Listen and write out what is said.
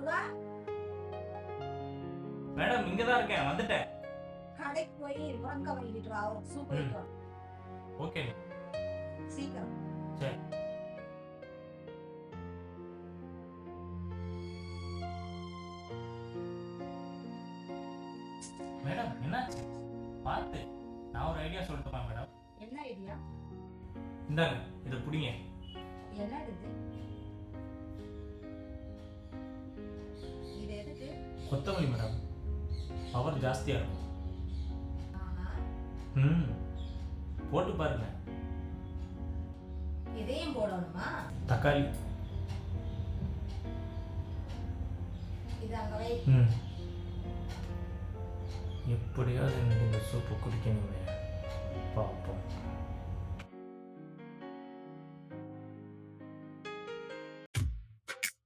முருகா, madam இங்க தான் இருக்கேன், வந்துட்டேன். கடைக்கு போய் முருங்கை வாங்கிட்டு வா. ஒரு சூப் வைட்டு வா. ஓகே சீக்கிரம். சரி. மேடம் என்னாச்சு? பார்த்து நான் ஒரு ஐடியா சொல்லட்டுமா மேடம்? என்ன ஐடியா? இந்தாங்க இதை பிடிங்க. என்ன இது? இது எதுக்கு? கொத்தமல்லி மேடம், பவர் ஜாஸ்தியா இருக்கும். ஆஹா. போட்டு பாருங்க. இதையும் போடணுமா? தக்காளி. இது அங்க வை. எப்படியாவது எனக்கு இந்த சூப்பு குடிக்கணுமே.